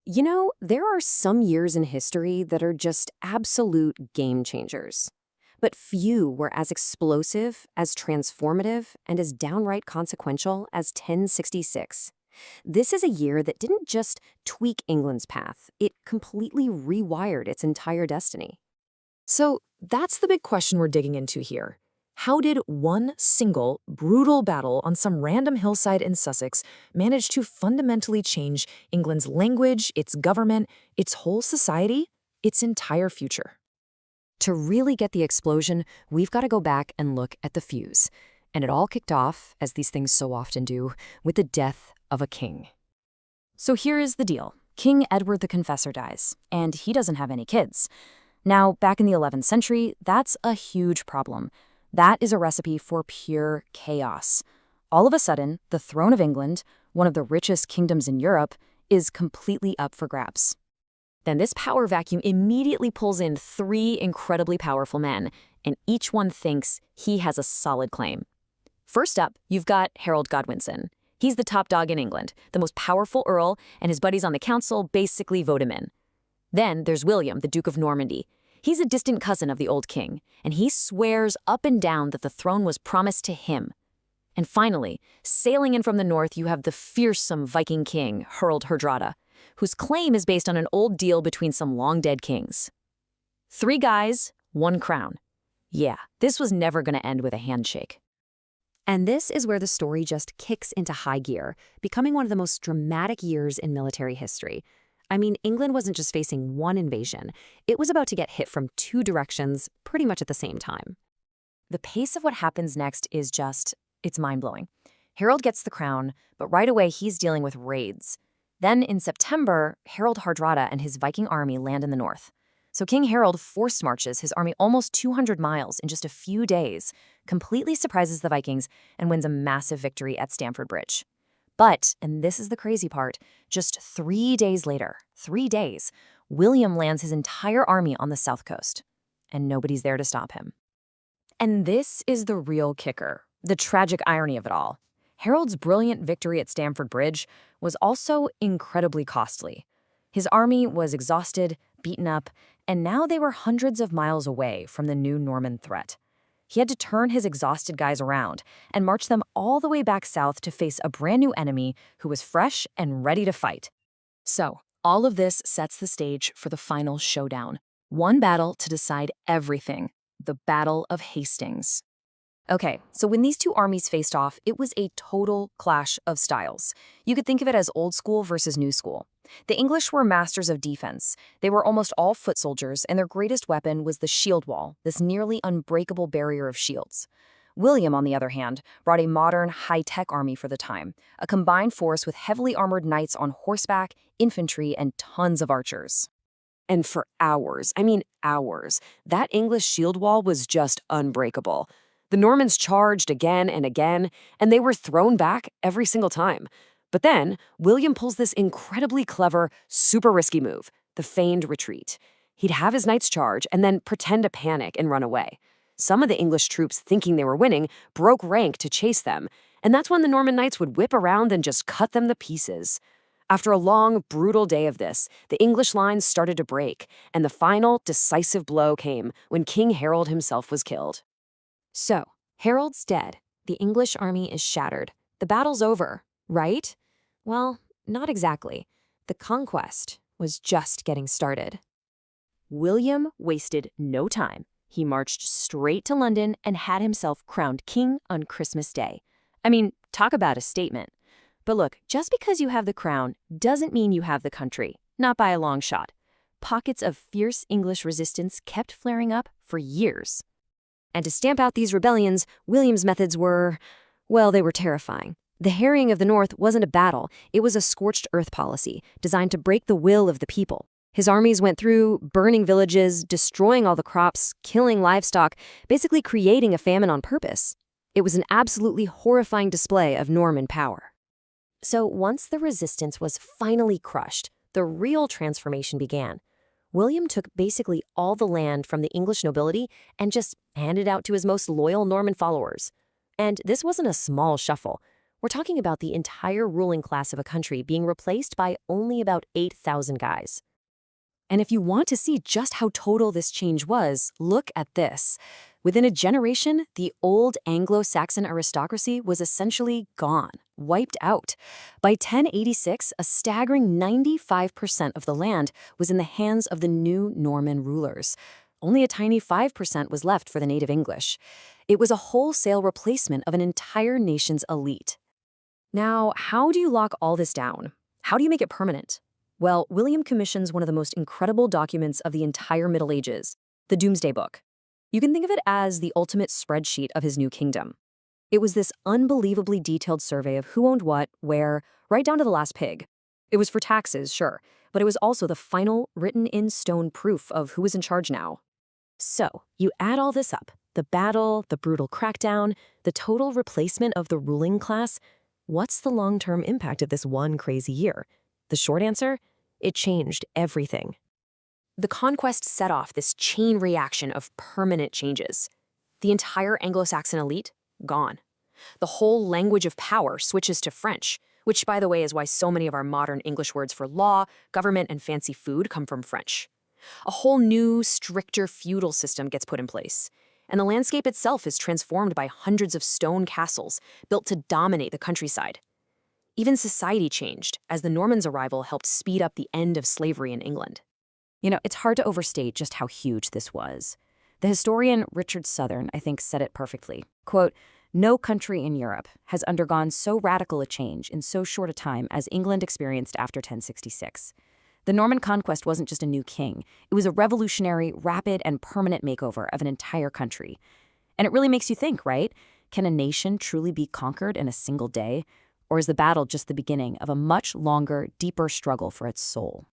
There are some years in history that are just absolute game changers. But few were as explosive, as transformative, and as downright consequential as 1066. This is a year that didn't just tweak England's path, it completely rewired its entire destiny. So that's the big question we're digging into here. How did one single, brutal battle on some random hillside in Sussex manage to fundamentally change England's language, its government, its whole society, its entire future? To really get the explosion, we've got to go back and look at the fuse. And it all kicked off, as these things so often do, with the death of a king. So here is the deal. King Edward the Confessor dies, and he doesn't have any kids. Now, back in the 11th century, that's a huge problem. That is a recipe for pure chaos. All of a sudden, the throne of England, one of the richest kingdoms in Europe, is completely up for grabs. Then this power vacuum immediately pulls in three incredibly powerful men, and each one thinks he has a solid claim. First up, you've got Harold Godwinson. He's the top dog in England, the most powerful earl, and his buddies on the council basically vote him in. Then there's William, the Duke of Normandy. He's a distant cousin of the old king, and he swears up and down that the throne was promised to him. And finally, sailing in from the north, you have the fearsome Viking king, Harald Hardrada, whose claim is based on an old deal between some long-dead kings. 3 guys, 1 crown. Yeah, this was never going to end with a handshake. And this is where the story just kicks into high gear, becoming one of the most dramatic years in military history. I mean, England wasn't just facing one invasion. It was about to get hit from 2 directions pretty much at the same time. The pace of what happens next is it's mind-blowing. Harold gets the crown, but right away he's dealing with raids. Then in September, Harald Hardrada and his Viking army land in the north. So King Harold force marches his army almost 200 miles in just a few days, completely surprises the Vikings, and wins a massive victory at Stamford Bridge. But, and this is the crazy part, just 3 days later, 3 days, William lands his entire army on the south coast. And nobody's there to stop him. And this is the real kicker, the tragic irony of it all. Harold's brilliant victory at Stamford Bridge was also incredibly costly. His army was exhausted, beaten up, and now they were hundreds of miles away from the new Norman threat. He had to turn his exhausted guys around and march them all the way back south to face a brand new enemy who was fresh and ready to fight. So, all of this sets the stage for the final showdown. One battle to decide everything, the Battle of Hastings. Okay, so when these 2 armies faced off, it was a total clash of styles. You could think of it as old school versus new school. The English were masters of defense. They were almost all foot soldiers, and their greatest weapon was the shield wall, this nearly unbreakable barrier of shields. William, on the other hand, brought a modern, high-tech army for the time, a combined force with heavily armored knights on horseback, infantry, and tons of archers. And for hours, that English shield wall was just unbreakable. The Normans charged again and again, and they were thrown back every single time. But then, William pulls this incredibly clever, super risky move, the feigned retreat. He'd have his knights charge and then pretend to panic and run away. Some of the English troops, thinking they were winning, broke rank to chase them, and that's when the Norman knights would whip around and just cut them to pieces. After a long, brutal day of this, the English lines started to break, and the final, decisive blow came when King Harold himself was killed. So, Harold's dead. The English army is shattered. The battle's over, right? Well, not exactly. The conquest was just getting started. William wasted no time. He marched straight to London and had himself crowned king on Christmas Day. I mean, talk about a statement. But look, just because you have the crown doesn't mean you have the country. Not by a long shot. Pockets of fierce English resistance kept flaring up for years. And to stamp out these rebellions, William's methods were, well, they were terrifying. The harrying of the North wasn't a battle, it was a scorched earth policy designed to break the will of the people. His armies went through burning villages, destroying all the crops, killing livestock, basically creating a famine on purpose. It was an absolutely horrifying display of Norman power. So once the resistance was finally crushed, the real transformation began. William took basically all the land from the English nobility and just handed out to his most loyal Norman followers. And this wasn't a small shuffle. We're talking about the entire ruling class of a country being replaced by only about 8,000 guys. And if you want to see just how total this change was, look at this. Within a generation, the old Anglo-Saxon aristocracy was essentially gone, wiped out. By 1086, a staggering 95% of the land was in the hands of the new Norman rulers. Only a tiny 5% was left for the native English. It was a wholesale replacement of an entire nation's elite. Now, how do you lock all this down? How do you make it permanent? Well, William commissions one of the most incredible documents of the entire Middle Ages, the Doomsday Book. You can think of it as the ultimate spreadsheet of his new kingdom. It was this unbelievably detailed survey of who owned what, where, right down to the last pig. It was for taxes, sure, but it was also the final, written-in-stone proof of who was in charge now. So, you add all this up, the battle, the brutal crackdown, the total replacement of the ruling class. What's the long-term impact of this one crazy year? The short answer? It changed everything. The conquest set off this chain reaction of permanent changes. The entire Anglo-Saxon elite, gone. The whole language of power switches to French, which, by the way, is why so many of our modern English words for law, government, and fancy food come from French. A whole new, stricter feudal system gets put in place, and the landscape itself is transformed by hundreds of stone castles built to dominate the countryside. Even society changed, as the Normans' arrival helped speed up the end of slavery in England. You know, it's hard to overstate just how huge this was. The historian Richard Southern, I think, said it perfectly. Quote, "No country in Europe has undergone so radical a change in so short a time as England experienced after 1066. The Norman Conquest wasn't just a new king. It was a revolutionary, rapid, and permanent makeover of an entire country. And it really makes you think, right? Can a nation truly be conquered in a single day? Or is the battle just the beginning of a much longer, deeper struggle for its soul?"